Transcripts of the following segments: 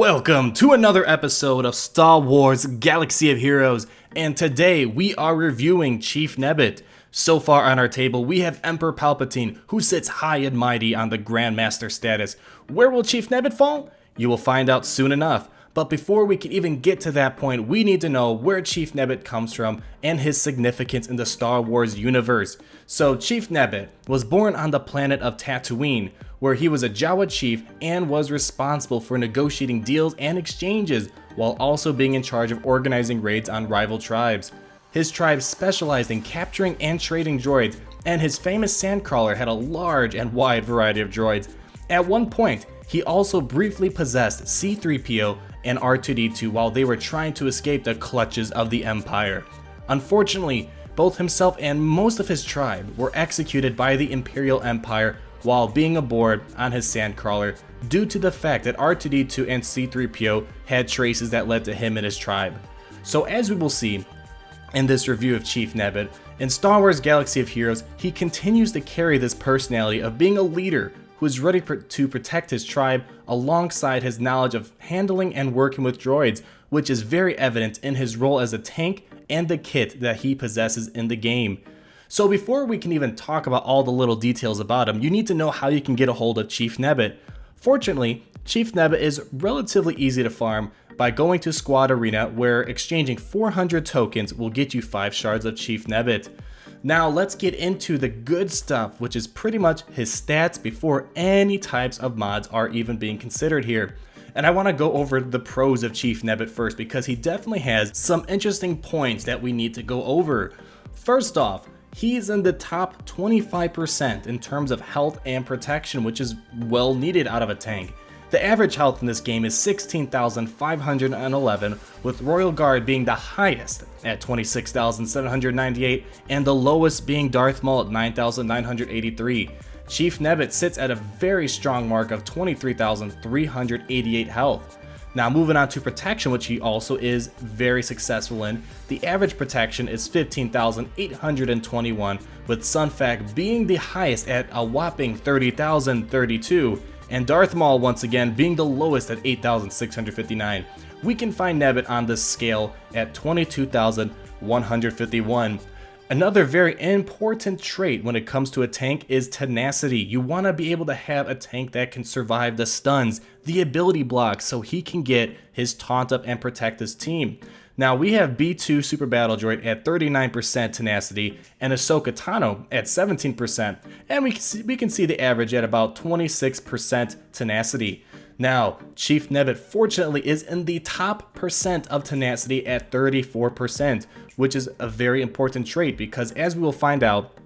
Welcome to another episode of Star Wars Galaxy of Heroes, and today we are reviewing Chief Nebit. So far on our table we have Emperor Palpatine, who sits high and mighty on the Grandmaster status. Where will Chief Nebit fall? You will find out soon enough. But before we can even get to that point, we need to know where Chief Nebit comes from and his significance in the Star Wars universe. So Chief Nebit was born on the planet of Tatooine, where he was a Jawa chief and was responsible for negotiating deals and exchanges, while also being in charge of organizing raids on rival tribes. His tribe specialized in capturing and trading droids, and his famous sandcrawler had a large and wide variety of droids. At one point, he also briefly possessed C-3PO and R2-D2 while they were trying to escape the clutches of the Empire. Unfortunately, both himself and most of his tribe were executed by the Imperial Empire while being aboard on his sandcrawler due to the fact that R2-D2 and C-3PO had traces that led to him and his tribe. So as we will see in this review of Chief Nebit, in Star Wars Galaxy of Heroes, he continues to carry this personality of being a leader who is ready to protect his tribe alongside his knowledge of handling and working with droids, which is very evident in his role as a tank and the kit that he possesses in the game. So before we can even talk about all the little details about him, you need to know how you can get a hold of Chief Nebit. Fortunately, Chief Nebit is relatively easy to farm by going to Squad Arena, where exchanging 400 tokens will get you 5 shards of Chief Nebit. Now let's get into the good stuff, which is pretty much his stats before any types of mods are even being considered here. And I want to go over the pros of Chief Nebit first, because he definitely has some interesting points that we need to go over. First off, he's in the top 25% in terms of health and protection, which is well needed out of a tank. The average health in this game is 16,511, with Royal Guard being the highest at 26,798 and the lowest being Darth Maul at 9,983. Chief Nebit sits at a very strong mark of 23,388 health. Now moving on to protection, which he also is very successful in, the average protection is 15,821, with Sunfac being the highest at a whopping 30,032, and Darth Maul once again being the lowest at 8,659. We can find Nebit on this scale at 22,151. Another very important trait when it comes to a tank is tenacity. You want to be able to have a tank that can survive the stuns, the ability blocks, so he can get his taunt up and protect his team. Now we have B2 Super Battle Droid at 39% tenacity and Ahsoka Tano at 17%, and we can see the average at about 26% tenacity. Now, Chief Nebit fortunately is in the top percent of tenacity at 34%, which is a very important trait because, as we will find out,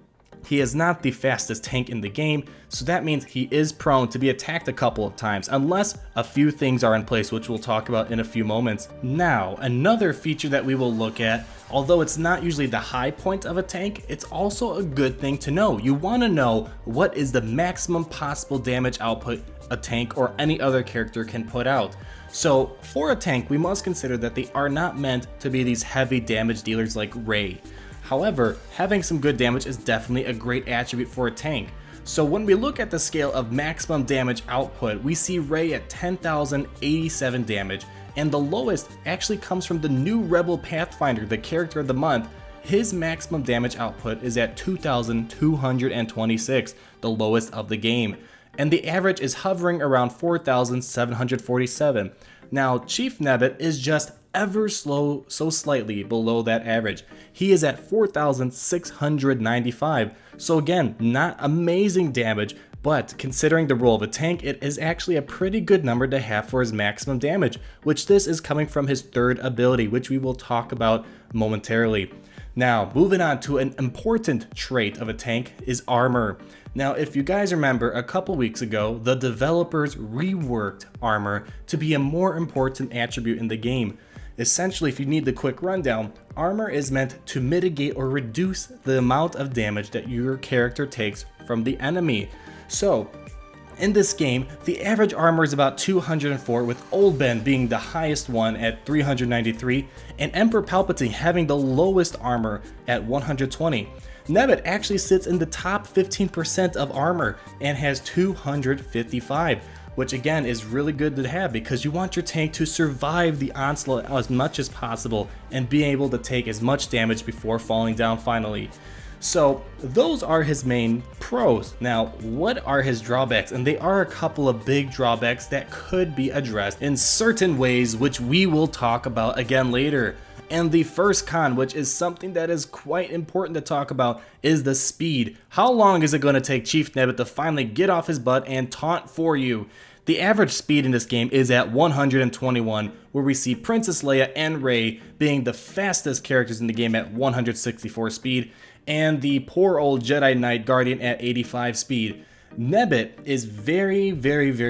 he is not the fastest tank in the game, so that means he is prone to be attacked a couple of times, unless a few things are in place, which we'll talk about in a few moments. Now, another feature that we will look at, although it's not usually the high point of a tank, it's also a good thing to know. You want to know what is the maximum possible damage output a tank or any other character can put out. So for a tank, we must consider that they are not meant to be these heavy damage dealers like Rey. However, having some good damage is definitely a great attribute for a tank. So when we look at the scale of maximum damage output, we see Rey at 10,087 damage, and the lowest actually comes from the new Rebel Pathfinder, the character of the month. His maximum damage output is at 2,226, the lowest of the game, and the average is hovering around 4,747. Now, Chief Nebit is just ever so slightly below that average. He is at 4,695, so again, not amazing damage, but considering the role of a tank, it is actually a pretty good number to have for his maximum damage, which this is coming from his third ability, which we will talk about momentarily. Now, moving on to an important trait of a tank is armor. Now, if you guys remember, a couple weeks ago, the developers reworked armor to be a more important attribute in the game. Essentially, if you need the quick rundown, armor is meant to mitigate or reduce the amount of damage that your character takes from the enemy. So, in this game, the average armor is about 204, with Old Ben being the highest one at 393, and Emperor Palpatine having the lowest armor at 120. Nebit actually sits in the top 15% of armor and has 255, which again is really good to have because you want your tank to survive the onslaught as much as possible and be able to take as much damage before falling down finally. So those are his main pros. Now, what are his drawbacks? And they are a couple of big drawbacks that could be addressed in certain ways, which we will talk about again later. And the first con, which is something that is quite important to talk about, is the speed. How long is it going to take Chief Nebit to finally get off his butt and taunt for you? The average speed in this game is at 121, where we see Princess Leia and Rey being the fastest characters in the game at 164 speed, and the poor old Jedi Knight Guardian at 85 speed. Nebit is very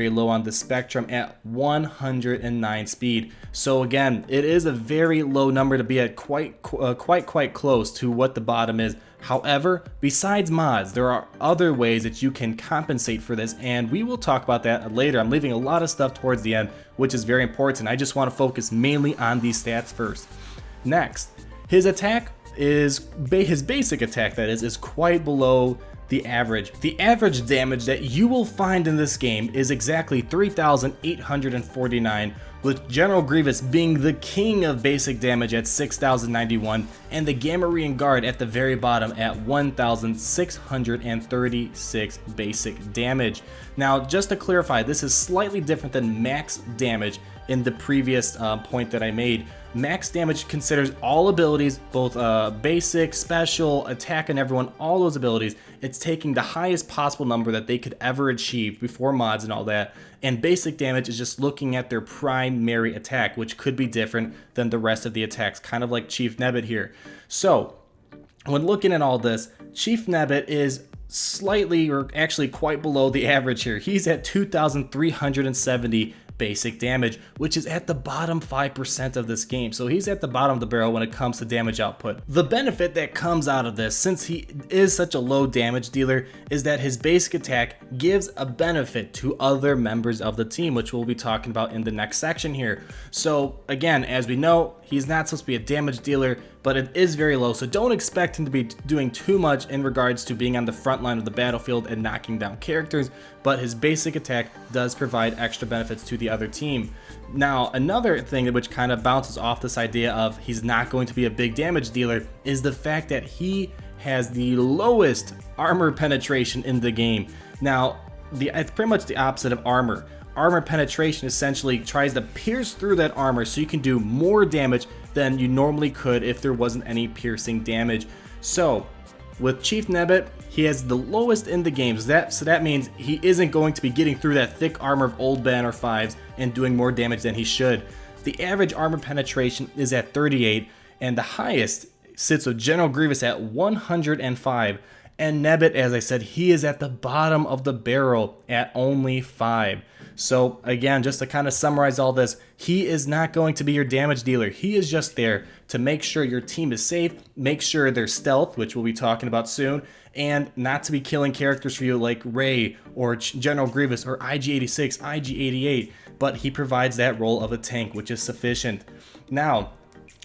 low on the spectrum at 109 speed. So again, it is a very low number to be at quite close to what the bottom is. However, besides mods, there are other ways that you can compensate for this, and we will talk about that later. I'm leaving a lot of stuff towards the end, which is very important. I just want to focus mainly on these stats first. Next, his attack is, his basic attack that is quite below the average. The average damage that you will find in this game is exactly 3,849, with General Grievous being the king of basic damage at 6,091, and the Gamorrean Guard at the very bottom at 1,636 basic damage. Now, just to clarify, this is slightly different than max damage in the previous point that I made. Max damage considers all abilities, both basic, special, attack, and everyone, all those abilities. It's taking the highest possible number that they could ever achieve before mods and all that. And basic damage is just looking at their primary attack, which could be different than the rest of the attacks, kind of like Chief Nebit here. So, when looking at all this, Chief Nebit is slightly, or actually quite below the average here. He's at 2,370 basic damage, which is at the bottom 5% of this game. So he's at the bottom of the barrel when it comes to damage output. The benefit that comes out of this, since he is such a low damage dealer, is that his basic attack gives a benefit to other members of the team, which we'll be talking about in the next section here. So again, as we know, he's not supposed to be a damage dealer, but it is very low, so don't expect him to be doing too much in regards to being on the front line of the battlefield and knocking down characters, but his basic attack does provide extra benefits to the other team. Now, another thing which kind of bounces off this idea of he's not going to be a big damage dealer is the fact that he has the lowest armor penetration in the game. Now, it's pretty much the opposite of armor. Armor penetration essentially tries to pierce through that armor so you can do more damage than you normally could if there wasn't any piercing damage. So with Chief Nebit, he has the lowest in the game, so that means he isn't going to be getting through that thick armor of old Banner 5s and doing more damage than he should. The average armor penetration is at 38, and the highest sits with General Grievous at 105. And Nebit, as I said, he is at the bottom of the barrel at only 5. So again, just to kind of summarize all this, he is not going to be your damage dealer. He is just there to make sure your team is safe, make sure they're stealth, which we'll be talking about soon, and not to be killing characters for you like Rey or General Grievous or IG-86, IG-88, but he provides that role of a tank, which is sufficient. Now,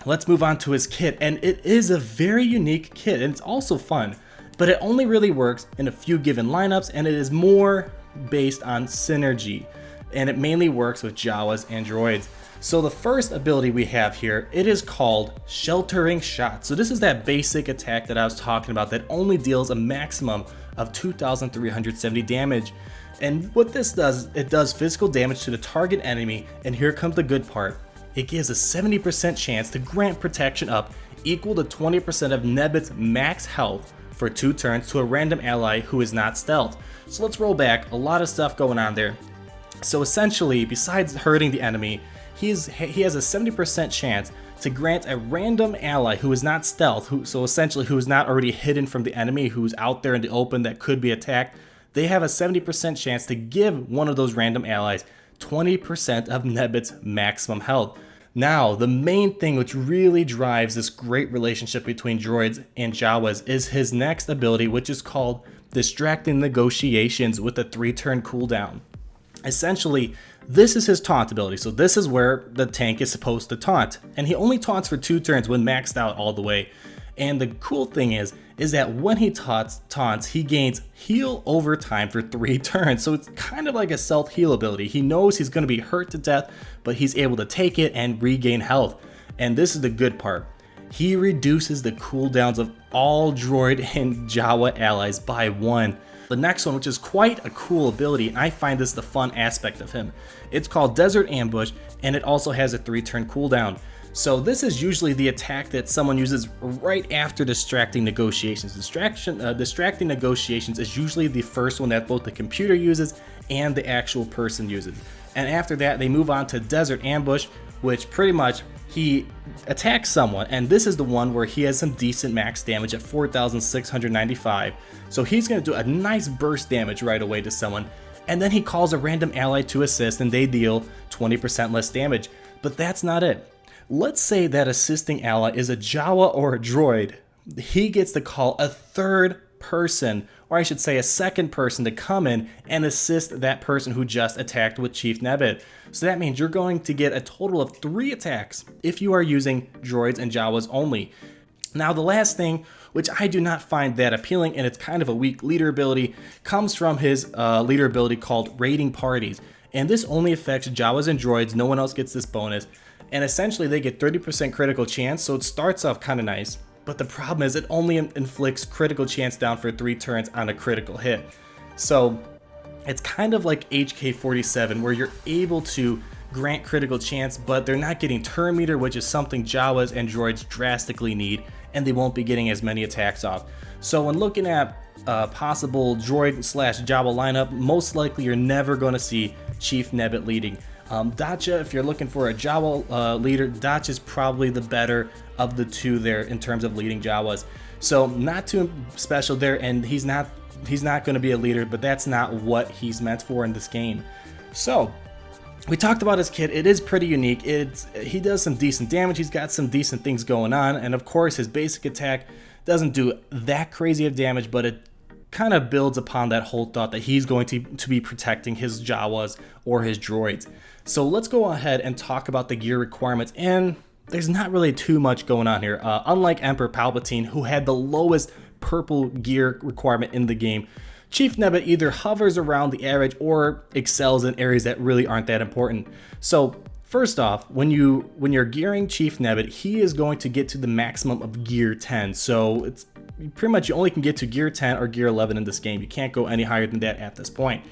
let's move on to his kit, and it is a very unique kit, and it's also fun. But it only really works in a few given lineups, and it is more based on synergy, and it mainly works with Jawas and droids. So the first ability we have here, it is called Sheltering Shot. So this is that basic attack that I was talking about that only deals a maximum of 2,370 damage. And what this does, it does physical damage to the target enemy, and here comes the good part. It gives a 70% chance to grant protection up equal to 20% of Nebit's max health for 2 turns to a random ally who is not stealth. So let's roll back, a lot of stuff going on there. So essentially, besides hurting the enemy, he has a 70% chance to grant a random ally who is not stealth, who is not already hidden from the enemy, who's out there in the open that could be attacked. They have a 70% chance to give one of those random allies 20% of Nebit's maximum health. Now, the main thing which really drives this great relationship between droids and Jawas is his next ability, which is called Distracting Negotiations with a 3-turn cooldown. Essentially, this is his taunt ability, so this is where the tank is supposed to taunt, and he only taunts for 2 turns when maxed out all the way. And the cool thing is that when he taunts, he gains heal over time for 3 turns. So it's kind of like a self-heal ability. He knows he's going to be hurt to death, but he's able to take it and regain health. And this is the good part. He reduces the cooldowns of all droid and Jawa allies by 1. The next one, which is quite a cool ability, and I find this the fun aspect of him. It's called Desert Ambush, and it also has a 3-turn cooldown. So this is usually the attack that someone uses right after distracting negotiations. Distracting negotiations is usually the first one that both the computer uses and the actual person uses. And after that, they move on to Desert Ambush, which pretty much he attacks someone, and this is the one where he has some decent max damage at 4,695. So he's going to do a nice burst damage right away to someone, and then he calls a random ally to assist and they deal 20% less damage. But that's not it. Let's say that assisting ally is a Jawa or a droid. He gets to call a third person, or I should say a second person, to come in and assist that person who just attacked with Chief Nebit. So that means you're going to get a total of 3 attacks if you are using droids and Jawas only. Now the last thing, which I do not find that appealing, and it's kind of a weak leader ability, comes from his leader ability called Raiding Parties. And this only affects Jawas and droids, no one else gets this bonus. And essentially they get 30% critical chance, so it starts off kind of nice. But the problem is it only inflicts critical chance down for 3 turns on a critical hit. So it's kind of like HK-47, where you're able to grant critical chance, but they're not getting turn meter, which is something Jawas and droids drastically need, and they won't be getting as many attacks off. So when looking at possible droid/Jawa lineup, most likely you're never going to see Chief Nebit leading. Dacha, if you're looking for a Jawa leader, Dacha is probably the better of the 2 there in terms of leading Jawas. So not too special there, and he's not going to be a leader, but that's not what he's meant for in this game. So we talked about his kit. It is pretty unique. He does some decent damage. He's got some decent things going on, and of course his basic attack doesn't do that crazy of damage, but it kind of builds upon that whole thought that he's going to be protecting his Jawas or his droids. So let's go ahead and talk about the gear requirements, and there's not really too much going on here. Unlike Emperor Palpatine, who had the lowest purple gear requirement in the game, Chief Nebit either hovers around the average or excels in areas that really aren't that important. So first off, when you're gearing Chief Nebit, he is going to get to the maximum of gear 10. So it's pretty much you only can get to gear 10 or gear 11 in this game. You can't go any higher than that at this point.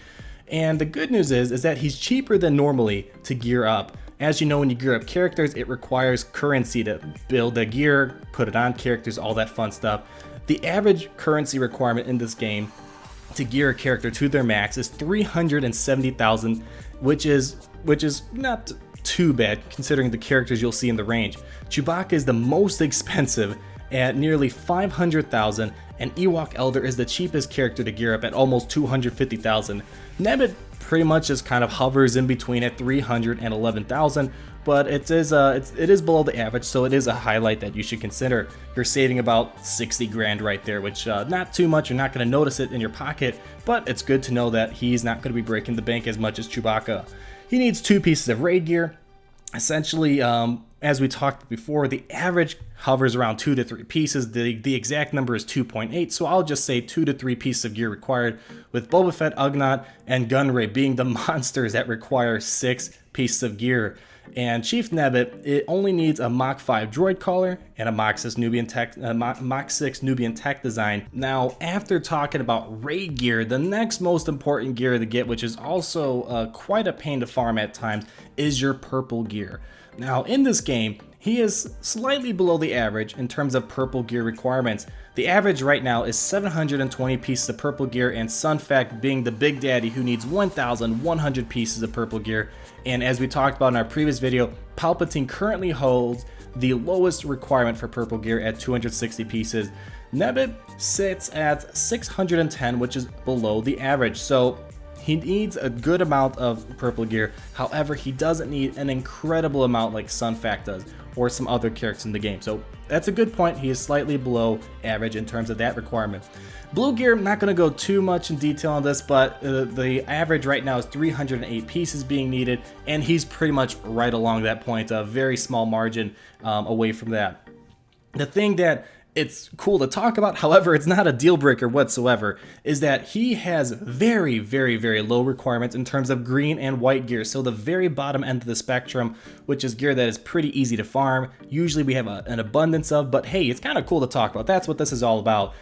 And the good news is that he's cheaper than normally to gear up. As you know, when you gear up characters, it requires currency to build the gear, put it on characters, all that fun stuff. The average currency requirement in this game to gear a character to their max is 370,000, which is not too bad considering the characters you'll see in the range. Chewbacca is the most expensive at nearly 500,000, and Ewok Elder is the cheapest character to gear up at almost 250,000. Nebit pretty much just kind of hovers in between at 311,000, but it is below the average, so it is a highlight that you should consider. You're saving about 60 grand right there, which not too much. You're not going to notice it in your pocket, but it's good to know that he's not going to be breaking the bank as much as Chewbacca. He needs 2 pieces of raid gear. Essentially, as we talked before, the average hovers around 2 to 3 pieces. The exact number is 2.8, so I'll just say 2 to 3 pieces of gear required, with Boba Fett, Ugnaught, and Gunray being the monsters that require 6 pieces of gear. And Chief Nebit, it only needs a Mach 5 droid collar and a Mach 6 Nubian tech design. Now, after talking about raid gear, the next most important gear to get, which is also quite a pain to farm at times, is your purple gear. Now, in this game, he is slightly below the average in terms of purple gear requirements. The average right now is 720 pieces of purple gear, and Sunfact being the big daddy who needs 1,100 pieces of purple gear. And as we talked about in our previous video, Palpatine currently holds the lowest requirement for purple gear at 260 pieces. Nebit sits at 610, which is below the average. So he needs a good amount of purple gear. However, he doesn't need an incredible amount like Sunfact does, or some other characters in the game. So that's a good point. He is slightly below average in terms of that requirement. Blue gear, I'm not going to go too much in detail on this, but the average right now is 308 pieces being needed, and he's pretty much right along that point, a very small margin away from that. The thing that it's cool to talk about, however, it's not a deal breaker whatsoever, is that he has very, very, very low requirements in terms of green and white gear. So the very bottom end of the spectrum, which is gear that is pretty easy to farm, usually we have an abundance of, but hey, it's kind of cool to talk about. That's what this is all about.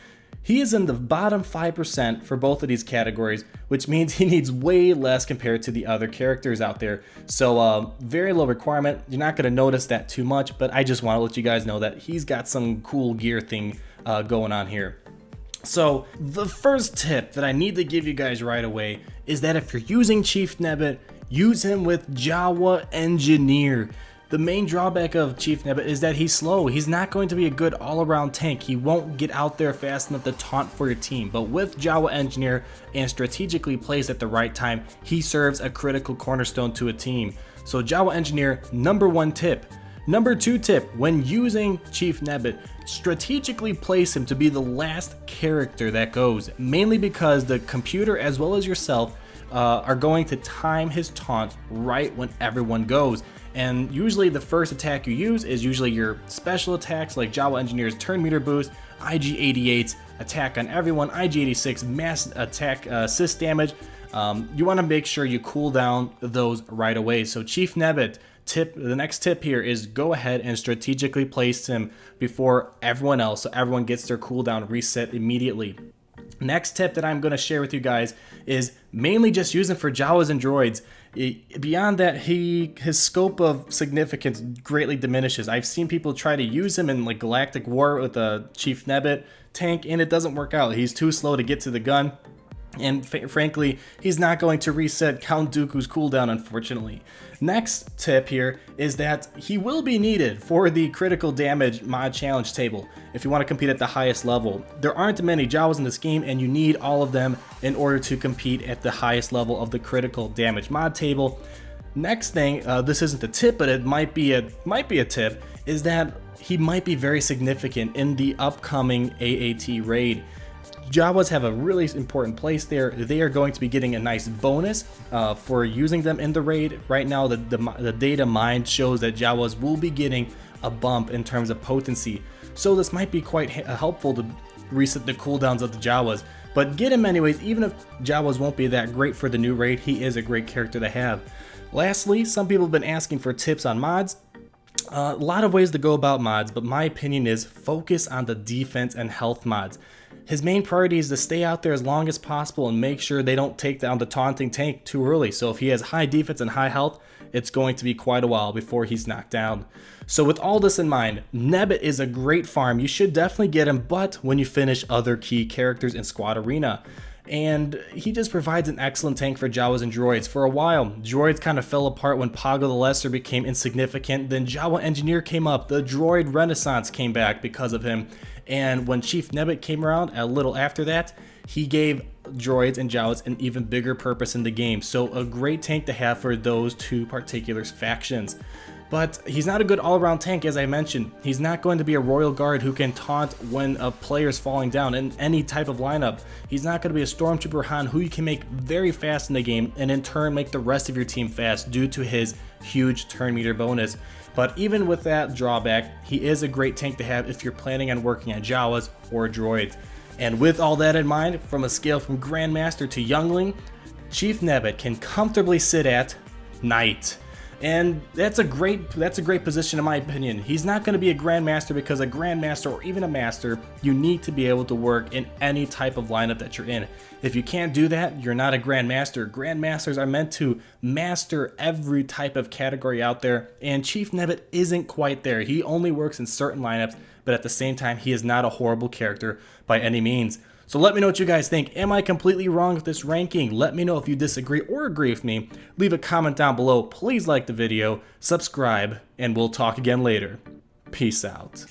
He is in the bottom 5% for both of these categories, which means he needs way less compared to the other characters out there. So very low requirement. You're not going to notice that too much, but I just want to let you guys know that he's got some cool gear thing going on here. So the first tip that I need to give you guys right away is that if you're using Chief Nebit, use him with Jawa Engineer. The main drawback of Chief Nebit is that he's slow. He's not going to be a good all-around tank. He won't get out there fast enough to taunt for your team. But with Jawa Engineer and strategically placed at the right time, he serves a critical cornerstone to a team. So Jawa Engineer, number 1 tip. Number 2 tip, when using Chief Nebit, strategically place him to be the last character that goes, mainly because the computer as well as yourself are going to time his taunt right when everyone goes. And usually the first attack you use is usually your special attacks like Jawa Engineer's turn meter boost, IG-88's attack on everyone, IG-86 mass attack assist damage. You want to make sure you cool down those right away. So Chief Nebit, the next tip here is go ahead and strategically place him before everyone else so everyone gets their cooldown reset immediately. Next tip that I'm going to share with you guys is mainly just use him for Jawas and droids. Beyond that, his scope of significance greatly diminishes. I've seen people try to use him in like Galactic War with a Chief Nebit tank, and it doesn't work out. He's too slow to get to the gun, and frankly, he's not going to reset Count Dooku's cooldown, unfortunately. Next tip here is that he will be needed for the critical damage mod challenge table if you want to compete at the highest level. There aren't many Jawas in this game, and you need all of them in order to compete at the highest level of the critical damage mod table. Next thing, this isn't a tip, but it might be a tip, is that he might be very significant in the upcoming AAT raid. Jawas have a really important place there. They are going to be getting a nice bonus for using them in the raid. Right now, the data mined shows that Jawas will be getting a bump in terms of potency. So this might be quite helpful to reset the cooldowns of the Jawas. But get him anyways, even if Jawas won't be that great for the new raid, he is a great character to have. Lastly, some people have been asking for tips on mods. A lot of ways to go about mods, but my opinion is focus on the defense and health mods. His main priority is to stay out there as long as possible and make sure they don't take down the taunting tank too early. So if he has high defense and high health, it's going to be quite a while before he's knocked down. So with all this in mind, Nebit is a great farm. You should definitely get him, but when you finish other key characters in Squad Arena. And he just provides an excellent tank for Jawas and droids. For a while, droids kind of fell apart when Pago the Lesser became insignificant. Then Jawa Engineer came up. The droid renaissance came back because of him. And when Chief Nebit came around a little after that, he gave droids and Jawas an even bigger purpose in the game. So a great tank to have for those two particular factions. But he's not a good all-around tank, as I mentioned. He's not going to be a Royal Guard who can taunt when a player's falling down in any type of lineup. He's not going to be a Stormtrooper Han who you can make very fast in the game and in turn make the rest of your team fast due to his huge turn meter bonus. But even with that drawback, he is a great tank to have if you're planning on working on Jawas or droids. And with all that in mind, from a scale from Grandmaster to Youngling, Chief Nebit can comfortably sit at Knight. And that's a great position in my opinion. He's not going to be a Grandmaster because a Grandmaster or even a Master, you need to be able to work in any type of lineup that you're in. If you can't do that, you're not a Grandmaster. Grandmasters are meant to master every type of category out there, and Chief Nebit isn't quite there. He only works in certain lineups, but at the same time, he is not a horrible character by any means. So let me know what you guys think. Am I completely wrong with this ranking? Let me know if you disagree or agree with me. Leave a comment down below. Please like the video, subscribe, and we'll talk again later. Peace out.